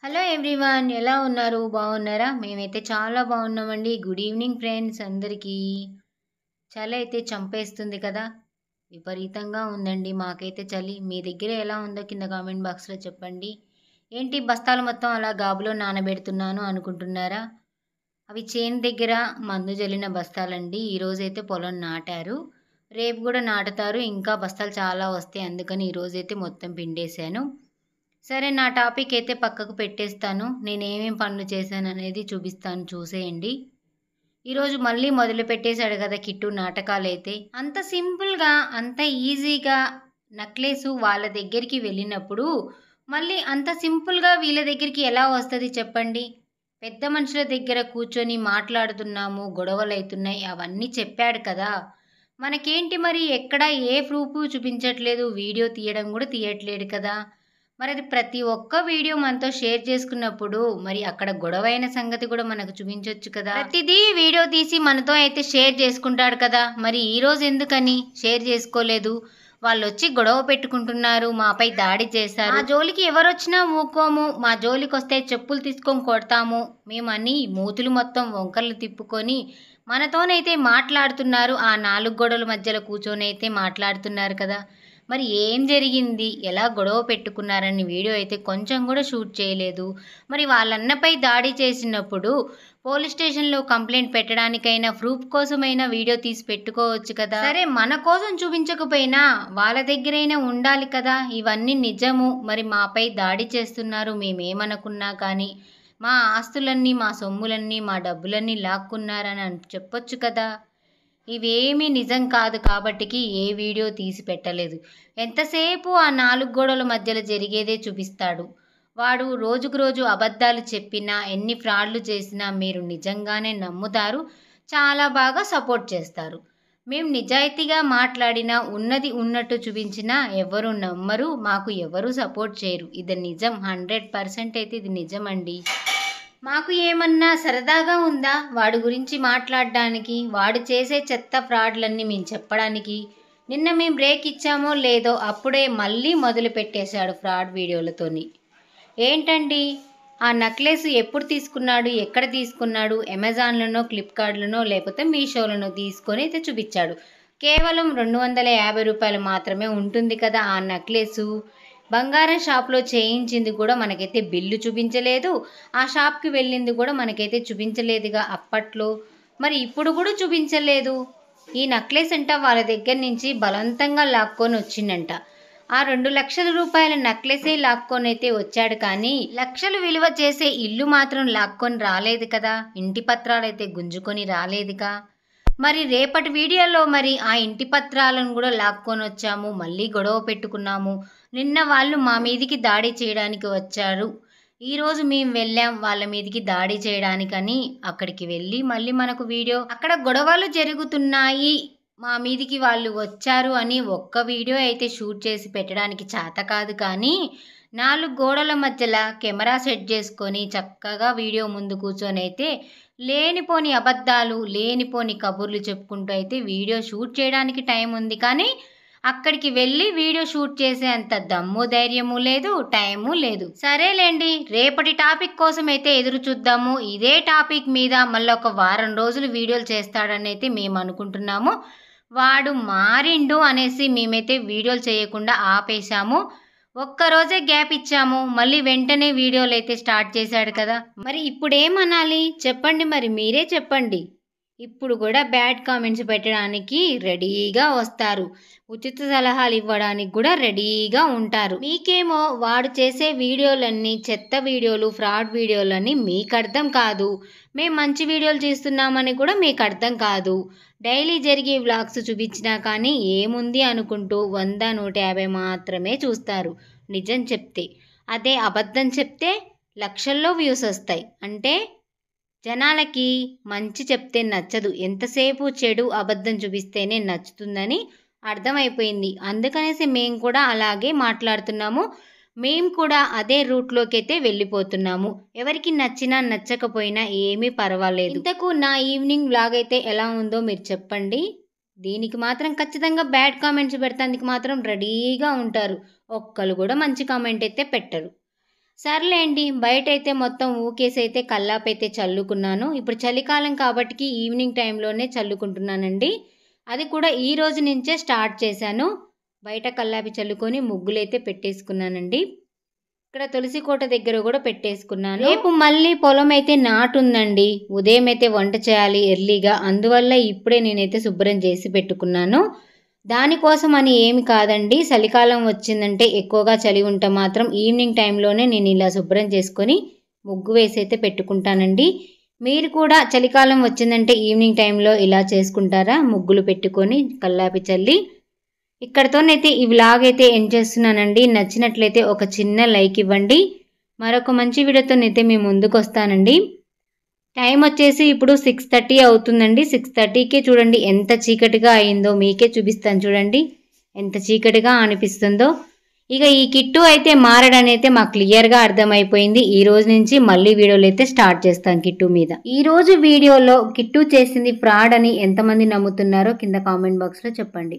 Hello everyone, ఎలా ఉన్నారు? బాగున్నారా? మేమైతే చాలా బాగున్నామండి. గుడ్ ఈవినింగ్ ఫ్రెండ్స్ అందరికీ. చలి అయితే చంపేస్తుంది కదా, విపరీతంగా ఉందండి. మాకైతే చలి. మీ దగ్గర ఎలా ఉందో కింద కామెంట్ బాక్స్లో చెప్పండి. ఏంటి బస్తాలు మొత్తం అలా గాబులో నానబెడుతున్నాను అనుకుంటున్నారా? అవి చేను దగ్గర మందు జల్లిన బస్తాలండి. ఈరోజైతే పొలం నాటారు, రేపు కూడా నాటుతారు. ఇంకా బస్తాలు చాలా వస్తాయి, అందుకని ఈరోజైతే మొత్తం పిండేశాను. సరే, నా టాపిక్ అయితే పక్కకు పెట్టేస్తాను. నేనేమేం పనులు చేశాననేది చూపిస్తాను, చూసేయండి. ఈరోజు మళ్ళీ మొదలు పెట్టేశాడు కదా కిట్టు నాటకాలైతే. అంత సింపుల్గా, అంత ఈజీగా నక్లెసు వాళ్ళ దగ్గరికి వెళ్ళినప్పుడు మళ్ళీ అంత సింపుల్గా వీళ్ళ దగ్గరికి ఎలా వస్తుంది చెప్పండి? పెద్ద మనుషుల దగ్గర కూర్చొని మాట్లాడుతున్నాము, గొడవలు అవుతున్నాయి, అవన్నీ చెప్పాడు కదా. మనకేంటి మరి, ఎక్కడ ఏ ప్రూఫ్ చూపించట్లేదు, వీడియో తీయడం కూడా తీయట్లేడు కదా. మరి అది ప్రతి ఒక్క వీడియో మనతో షేర్ చేసుకున్నప్పుడు మరి అక్కడ గొడవైన సంగతి కూడా మనకు చూపించవచ్చు కదా. ప్రతిదీ వీడియో తీసి మనతో అయితే షేర్ చేసుకుంటాడు కదా, మరి ఈ రోజు ఎందుకని షేర్ చేసుకోలేదు? వాళ్ళు వచ్చి గొడవ పెట్టుకుంటున్నారు, మాపై దాడి చేశారు. మా జోలికి ఎవరొచ్చినా ఊకోము, మా జోలికి వస్తే చెప్పులు తీసుకొని కొడతాము మేమని మూతులు మొత్తం వంకర్లు తిప్పుకొని మనతోనైతే మాట్లాడుతున్నారు. ఆ నాలుగు గోడల మధ్యలో కూర్చొని అయితే మాట్లాడుతున్నారు కదా. మరి ఏం జరిగింది, ఎలా గొడవ పెట్టుకున్నారని వీడియో అయితే కొంచెం కూడా షూట్ చేయలేదు. మరి వాళ్ళన్నపై దాడి చేసినప్పుడు పోలీస్ స్టేషన్లో కంప్లైంట్ పెట్టడానికైనా, ప్రూఫ్ కోసమైనా వీడియో తీసి పెట్టుకోవచ్చు కదా. సరే, మన కోసం చూపించకపోయినా వాళ్ళ దగ్గరైనా ఉండాలి కదా. ఇవన్నీ నిజము, మరి మాపై దాడి చేస్తున్నారు, మేమేమనుకున్నా కానీ మా ఆస్తులన్నీ, మా సొమ్ములన్నీ, మా డబ్బులన్నీ లాక్కున్నారని చెప్పొచ్చు కదా. ఇవేమీ నిజం కాదు కాబట్టికి ఏ వీడియో తీసి పెట్టలేదు. ఎంతసేపు ఆ నాలుగు గోడల మధ్యలో జరిగేదే చూపిస్తాడు వాడు. రోజుకు రోజు అబద్ధాలు చెప్పినా, ఎన్ని ఫ్రాడ్లు చేసినా మీరు నిజంగానే నమ్ముతారు, చాలా బాగా సపోర్ట్ చేస్తారు. మేము నిజాయితీగా మాట్లాడినా, ఉన్నది ఉన్నట్టు చూపించినా ఎవరు నమ్మరు, మాకు ఎవరు సపోర్ట్ చేయరు. ఇది నిజం, 100% అయితే ఇది నిజమండి. మాకు ఏమన్నా సరదాగా ఉందా వాడి గురించి మాట్లాడడానికి, వాడు చేసే చెత్త ఫ్రాడ్లన్నీ మేము చెప్పడానికి? నిన్న మేము బ్రేక్ ఇచ్చామో లేదో అప్పుడే మళ్ళీ మొదలు పెట్టేశాడు ఫ్రాడ్ వీడియోలతోని. ఏంటండి, ఆ నెక్లెస్ ఎప్పుడు తీసుకున్నాడు, ఎక్కడ తీసుకున్నాడు? అమెజాన్లోనో, ఫ్లిప్కార్ట్లోనో, లేకపోతే మీషోలోనో తీసుకొని అయితే చూపించాడు. కేవలం 250 రూపాయలు మాత్రమే ఉంటుంది కదా ఆ నెక్లెసు. బంగారం షాప్లో చేయించింది కూడా మనకైతే బిల్లు చూపించలేదు, ఆ షాప్కి వెళ్ళింది కూడా మనకైతే చూపించలేదుగా అప్పట్లో. మరి ఇప్పుడు కూడా చూపించలేదు. ఈ నెక్లెస్ అంట వాళ్ళ దగ్గర నుంచి బలవంతంగా లాక్కొని వచ్చిందంట. ఆ 2 లక్షల రూపాయల నెక్లెసే లాక్కొని అయితే వచ్చాడు, కానీ లక్షలు విలువ చేసే ఇల్లు మాత్రం లాక్కొని రాలేదు కదా. ఇంటి పత్రాలు అయితే గుంజుకొని రాలేదుగా. మరి రేపటి వీడియోలో మరి ఆ ఇంటి పత్రాలను కూడా లాక్కొని వచ్చాము, మళ్ళీ గొడవ పెట్టుకున్నాము. నిన్న వాళ్ళు మా మీదికి దాడి చేయడానికి వచ్చారు, ఈరోజు మేము వెళ్ళాం వాళ్ళ మీదికి దాడి చేయడానికని. అక్కడికి వెళ్ళి మళ్ళీ మనకు వీడియో, అక్కడ గొడవలు జరుగుతున్నాయి, మా మీదికి వాళ్ళు వచ్చారు అని ఒక్క వీడియో అయితే షూట్ చేసి పెట్టడానికి చేత కాదు. కానీ 4 గోడల మధ్యలో కెమెరా సెట్ చేసుకొని చక్కగా వీడియో ముందు కూర్చొని అయితే లేనిపోని అబద్ధాలు, లేనిపోని కబుర్లు చెప్పుకుంటూ అయితే వీడియో షూట్ చేయడానికి టైం ఉంది, కానీ అక్కడికి వెళ్ళి వీడియో షూట్ చేసే అంత దమ్ము, ధైర్యము లేదు, టైము లేదు. సరేలేండి, రేపటి టాపిక్ కోసం అయితే ఎదురు చూద్దాము. ఇదే టాపిక్ మీద మళ్ళీ ఒక వారం రోజులు వీడియోలు చేస్తాడని అయితే మేము అనుకుంటున్నాము. వాడు మారిండు అనేసి మేమైతే వీడియోలు చేయకుండా ఆపేశాము. ఒక్కరోజే గ్యాప్ ఇచ్చాము, మళ్ళీ వెంటనే వీడియోలు అయితే స్టార్ట్ చేశాడు కదా. మరి ఇప్పుడు ఏమనాలి చెప్పండి, మరి మీరే చెప్పండి. ఇప్పుడు కూడా బ్యాడ్ కామెంట్స్ పెట్టడానికి రెడీగా వస్తారు, ఉచిత సలహాలు ఇవ్వడానికి కూడా రెడీగా ఉంటారు. మీకేమో వాడు చేసే వీడియోలన్నీ చెత్త వీడియోలు, ఫ్రాడ్ వీడియోలని మీకు అర్థం కాదు. మేము మంచి వీడియోలు చేస్తున్నామని కూడా మీకు అర్థం కాదు. డైలీ జరిగే వ్లాగ్స్ చూపించినా కానీ ఏముంది అనుకుంటూ 100, 150 మాత్రమే చూస్తారు నిజం చెప్తే. అదే అబద్ధం చెప్తే లక్షల్లో వ్యూస్ వస్తాయి. అంటే జనాలకి మంచి చెప్తే నచ్చదు, ఎంతసేపు చెడు అబద్ధం చూపిస్తేనే నచ్చుతుందని అర్థమైపోయింది. అందుకనేసి మేము కూడా అలాగే మాట్లాడుతున్నాము, మేము కూడా అదే రూట్లోకి అయితే వెళ్ళిపోతున్నాము. ఎవరికి నచ్చినా నచ్చకపోయినా ఏమీ పర్వాలేదు. ఇంతకు నా ఈవినింగ్ వ్లాగ్ అయితే ఎలా ఉందో మీరు చెప్పండి. దీనికి మాత్రం ఖచ్చితంగా బ్యాడ్ కామెంట్స్ పెడతానికి మాత్రం రెడీగా ఉంటారు, ఒక్కరు కూడా మంచి కామెంట్ అయితే పెట్టరు. సర్లేండి బయటైతే మొత్తం ఊకేసైతే కల్లాపైతే చల్లుకున్నాను. ఇప్పుడు చలికాలం కాబట్టి ఈవినింగ్ టైంలోనే చల్లుకుంటున్నానండి. అది కూడా ఈ రోజు నుంచే స్టార్ట్ చేశాను. బయట కల్లాపి చల్లుకొని ముగ్గులైతే పెట్టేసుకున్నానండి. ఇక్కడ తులసి కోట దగ్గర కూడా పెట్టేసుకున్నాను. రేపు మళ్ళీ పొలం అయితే నాటుందండి. ఉదయం అయితే వంట చేయాలి ఎర్లీగా. అందువల్ల ఇప్పుడే నేనైతే శుభ్రం చేసి పెట్టుకున్నాను. దానికోసం అని ఏమి కాదండి. చలికాలం వచ్చిందంటే ఎక్కువగా చలి ఉంటే మాత్రం ఈవినింగ్ టైంలోనే నేను ఇలా శుభ్రం చేసుకొని ముగ్గు వేసి అయితే పెట్టుకుంటానండి. మీరు కూడా చలికాలం వచ్చిందంటే ఈవినింగ్ టైంలో ఇలా చేసుకుంటారా? ముగ్గులు పెట్టుకొని కల్లాపి చల్లి. ఇక్కడతోనైతే ఈ వ్లాగ్ అయితే ఎండ్ చేస్తున్నానండి. నచ్చినట్లయితే ఒక చిన్న లైక్ ఇవ్వండి. మరొక మంచి వీడియోతోనైతే మీ ముందుకు వస్తానండి. టైం వచ్చేసి ఇప్పుడు 6:30 అవుతుందండి. 6:30కే చూడండి ఎంత చీకటిగా అయిందో. మీకే చూపిస్తాను చూడండి ఎంత చీకటిగా అనిపిస్తుందో. ఇక ఈ కిట్టు అయితే మారడనైతే మాకు క్లియర్గా అర్థమైపోయింది. ఈ రోజు నుంచి మళ్ళీ వీడియోలు అయితే స్టార్ట్ చేస్తాను కిట్టు మీద. ఈ రోజు వీడియోలో కిట్టు చేసింది ఫ్రాడ్ అని ఎంతమంది నమ్ముతున్నారో కింద కామెంట్ బాక్స్లో చెప్పండి.